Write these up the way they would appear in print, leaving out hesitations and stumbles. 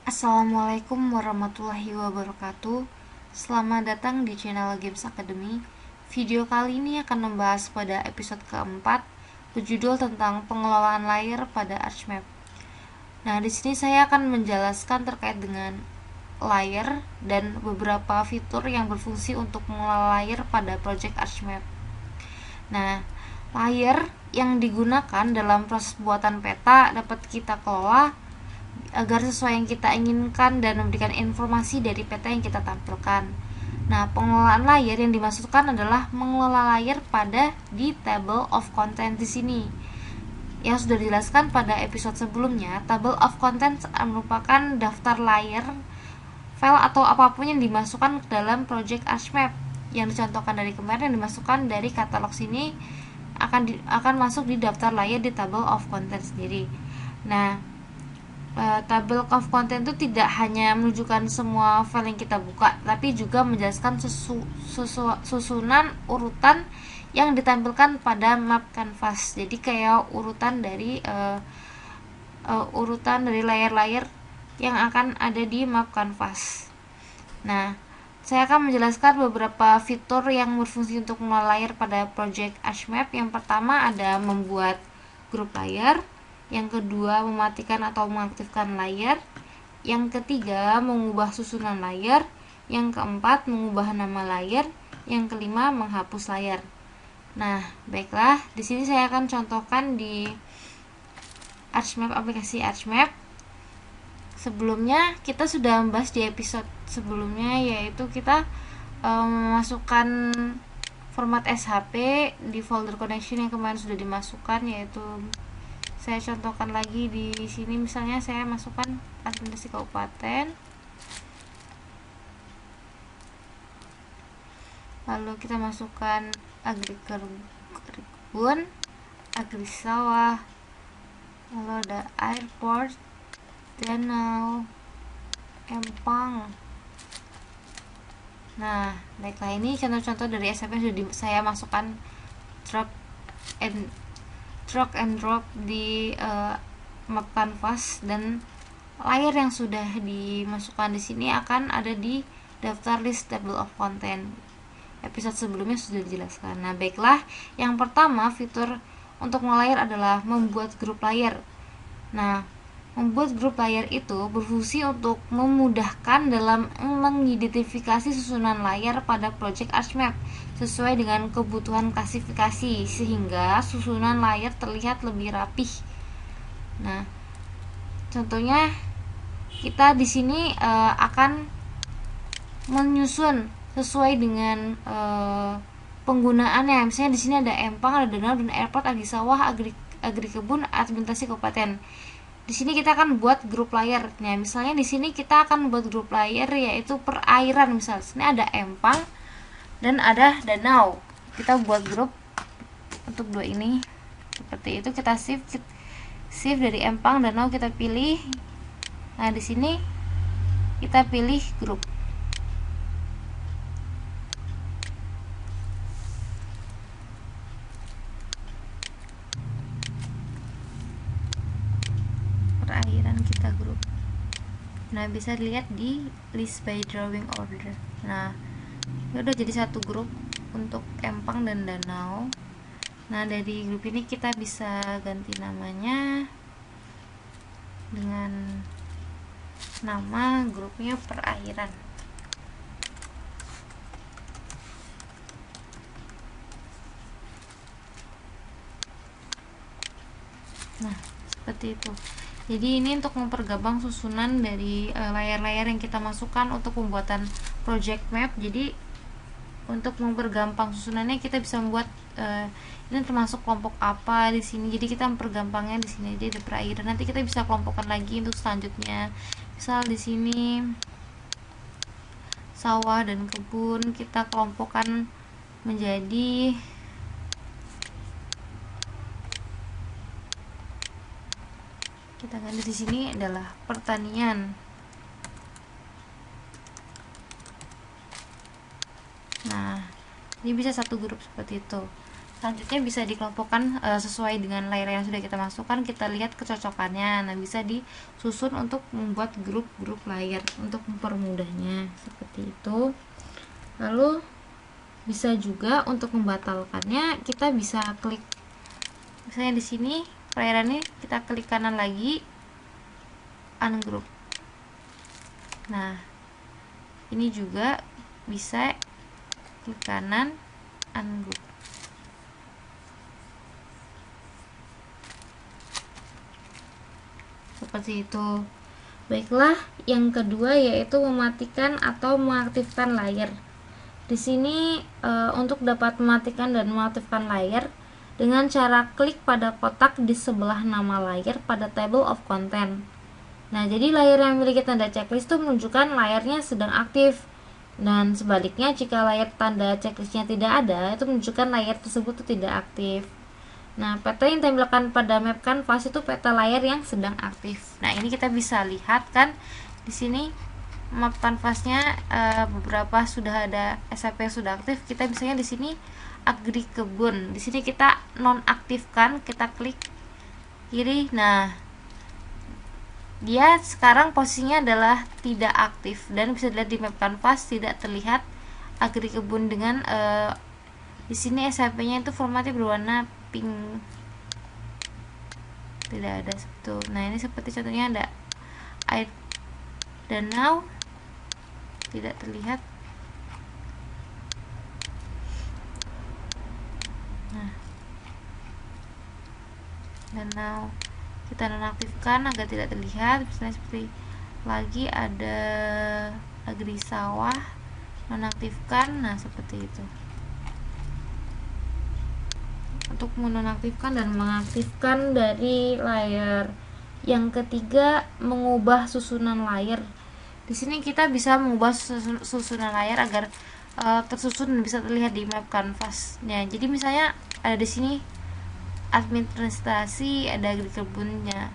Assalamualaikum warahmatullahi wabarakatuh. Selamat datang di channel Games Academy. Video kali ini akan membahas pada episode keempat, berjudul tentang pengelolaan layer pada ArchMap. Nah, di sini saya akan menjelaskan terkait dengan layer dan beberapa fitur yang berfungsi untuk mengelola layer pada project ArchMap. Nah, layer yang digunakan dalam proses pembuatan peta dapat kita kelola agar sesuai yang kita inginkan dan memberikan informasi dari peta yang kita tampilkan. Nah, pengelolaan layer yang dimaksudkan adalah mengelola layer pada di table of content di sini. Yang sudah dijelaskan pada episode sebelumnya, table of content merupakan daftar layer, file atau apapun yang dimasukkan ke dalam project ArchMap. Yang dicontohkan dari kemarin yang dimasukkan dari katalog sini akan masuk di daftar layer di table of content sendiri. Nah, table of content itu tidak hanya menunjukkan semua file yang kita buka, tapi juga menjelaskan susunan urutan yang ditampilkan pada map canvas. Jadi kayak urutan dari layer-layer yang akan ada di map canvas. Nah, saya akan menjelaskan beberapa fitur yang berfungsi untuk mengelola layer pada project ArchMap. Yang pertama ada membuat grup layer, yang kedua mematikan atau mengaktifkan layer, yang ketiga mengubah susunan layer, yang keempat mengubah nama layer, yang kelima menghapus layer. Nah, baiklah, di sini saya akan contohkan di ArchMap, aplikasi ArchMap. Sebelumnya kita sudah membahas di episode sebelumnya, yaitu kita memasukkan format SHP di folder connection yang kemarin sudah dimasukkan, yaitu saya contohkan lagi di sini. Misalnya saya masukkan administrasi kabupaten, lalu kita masukkan agri kebun, agri sawah, lalu ada airport, danau, empang. Nah, baiklah, ini contoh-contoh dari SHP yang sudah saya masukkan drag and drop di map canvas, dan layer yang sudah dimasukkan di sini akan ada di daftar list table of content. Episode sebelumnya sudah dijelaskan. Nah, baiklah, yang pertama fitur untuk layer adalah membuat grup layer. Nah, membuat grup layer itu berfungsi untuk memudahkan dalam mengidentifikasi susunan layer pada project ArchMap sesuai dengan kebutuhan klasifikasi, sehingga susunan layer terlihat lebih rapih. Nah, contohnya kita di sini akan menyusun sesuai dengan penggunaannya. Misalnya di sini ada empang, ada danau, dan airport, agri sawah, agri kebun, administrasi kabupaten. Di sini kita akan buat grup layer. Nah, misalnya di sini kita akan buat grup layer yaitu perairan. Misalnya di sini ada empang dan ada danau. Kita buat grup untuk dua ini. Seperti itu, kita shift dari empang, danau kita pilih. Nah, di sini kita pilih grup. Perairan kita grup. Nah, bisa dilihat di list by drawing order. Nah, ini udah jadi satu grup untuk empang dan danau. Nah, dari grup ini kita bisa ganti namanya dengan nama grupnya perairan. Nah, seperti itu. Jadi ini untuk mempergampang susunan dari layar-layar yang kita masukkan untuk pembuatan project map. Jadi untuk mempergampang susunannya kita bisa membuat ini termasuk kelompok apa di sini. Jadi kita mempergampangnya di sini aja, di perairan. Nanti kita bisa kelompokkan lagi untuk selanjutnya. Misal di sini sawah dan kebun, kita kelompokkan menjadi kita ganti di sini adalah pertanian. Nah, ini bisa satu grup seperti itu. Selanjutnya bisa dikelompokkan sesuai dengan layar yang sudah kita masukkan, kita lihat kecocokannya. Nah, bisa disusun untuk membuat grup-grup layar untuk mempermudahnya seperti itu. Lalu bisa juga untuk membatalkannya, kita bisa klik, misalnya di sini layar ini kita klik kanan lagi, ungroup. Nah, ini juga bisa klik kanan, ungroup. Seperti itu. Baiklah, yang kedua yaitu mematikan atau mengaktifkan layar. Di sini untuk dapat mematikan dan mengaktifkan layar dengan cara klik pada kotak di sebelah nama layar pada table of content. Nah, jadi layar yang memiliki tanda checklist itu menunjukkan layarnya sedang aktif. Dan sebaliknya, jika layar tanda checklistnya tidak ada, itu menunjukkan layar tersebut itu tidak aktif. Nah, peta yang ditempelkan pada map canvas itu peta layar yang sedang aktif. Nah, ini kita bisa lihat kan di sini map canvasnya beberapa sudah ada SAP yang sudah aktif. Kita misalnya di sini agri kebun. Di sini kita nonaktifkan, kita klik kiri. Nah, dia sekarang posisinya adalah tidak aktif dan bisa dilihat di map canvas tidak terlihat agri kebun dengan di sini SAP-nya itu formatnya berwarna pink, tidak ada itu. Nah, ini seperti contohnya ada air danau tidak terlihat. Nah, danau kita nonaktifkan agar tidak terlihat. Misalnya seperti lagi ada agri sawah, nonaktifkan. Nah, seperti itu. Untuk menonaktifkan dan mengaktifkan dari layar. Yang ketiga, mengubah susunan layar. Di sini kita bisa mengubah susunan layar agar tersusun dan bisa terlihat di map canvas. Nah, jadi misalnya ada di sini administrasi, ada agri kebunnya.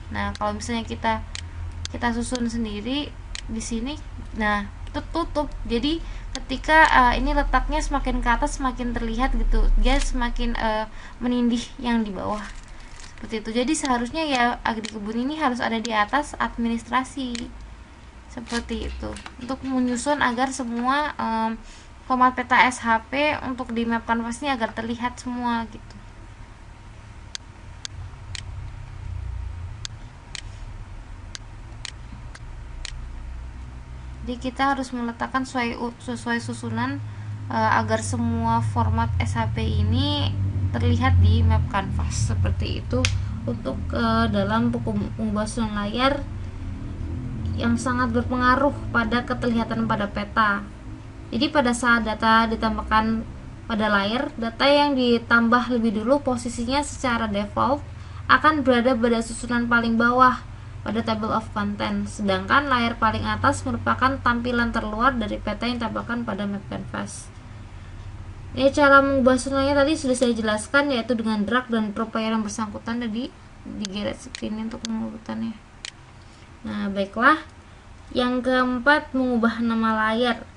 Nah, kalau misalnya kita susun sendiri di sini, nah itu tutup. Jadi ketika ini letaknya semakin ke atas semakin terlihat gitu, dia semakin menindih yang di bawah seperti itu. Jadi seharusnya ya agri kebun ini harus ada di atas administrasi seperti itu, untuk menyusun agar semua format peta SHP untuk di map canvas ini agar terlihat semua gitu. Jadi kita harus meletakkan sesuai susunan agar semua format SHP ini terlihat di map canvas seperti itu. Untuk dalam pengubah susunan layar yang sangat berpengaruh pada keterlihatan pada peta. Jadi pada saat data ditambahkan pada layar, data yang ditambah lebih dulu posisinya secara default akan berada pada susunan paling bawah pada table of content, sedangkan layar paling atas merupakan tampilan terluar dari peta yang ditambahkan pada map canvas. Ini cara mengubah susunannya tadi sudah saya jelaskan, yaitu dengan drag dan drop layar yang bersangkutan tadi di geret screen untuk pengurutannya. Nah, baiklah. Yang keempat, mengubah nama layar,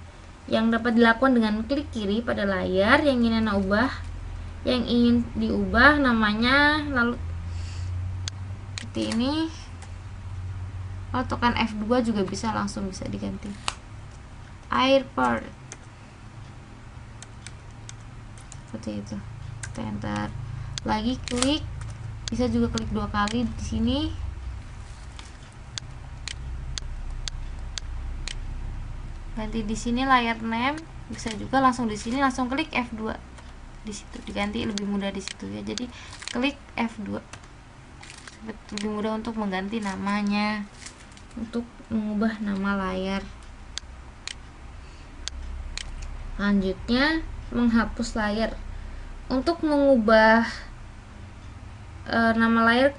yang dapat dilakukan dengan klik kiri pada layar yang ingin Anda ubah, yang ingin diubah namanya, lalu seperti ini. Kalau tekan F2 juga bisa langsung bisa diganti. Airport. Seperti itu. Kita enter. Lagi klik. Bisa juga klik 2 kali di sini. Ganti di sini layar name. Bisa juga langsung di sini langsung klik F2. Di situ diganti, lebih mudah di situ ya. Jadi klik F2. Lebih mudah untuk mengganti namanya. Untuk mengubah nama layar. Selanjutnya, menghapus layar. Untuk mengubah nama layar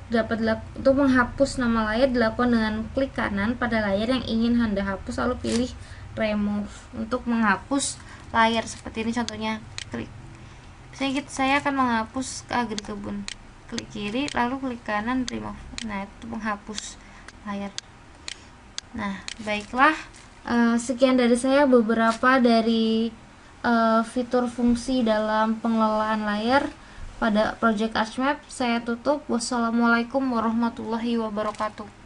untuk menghapus nama layar dilakukan dengan klik kanan pada layar yang ingin Anda hapus, lalu pilih remove untuk menghapus layar. Seperti ini contohnya, klik. Misalnya saya akan menghapus ke agri kebun, klik kiri lalu klik kanan remove. Nah, itu menghapus layar. Nah, baiklah, sekian dari saya beberapa dari fitur fungsi dalam pengelolaan layar pada Project Archmap. Saya tutup. Wassalamualaikum warahmatullahi wabarakatuh.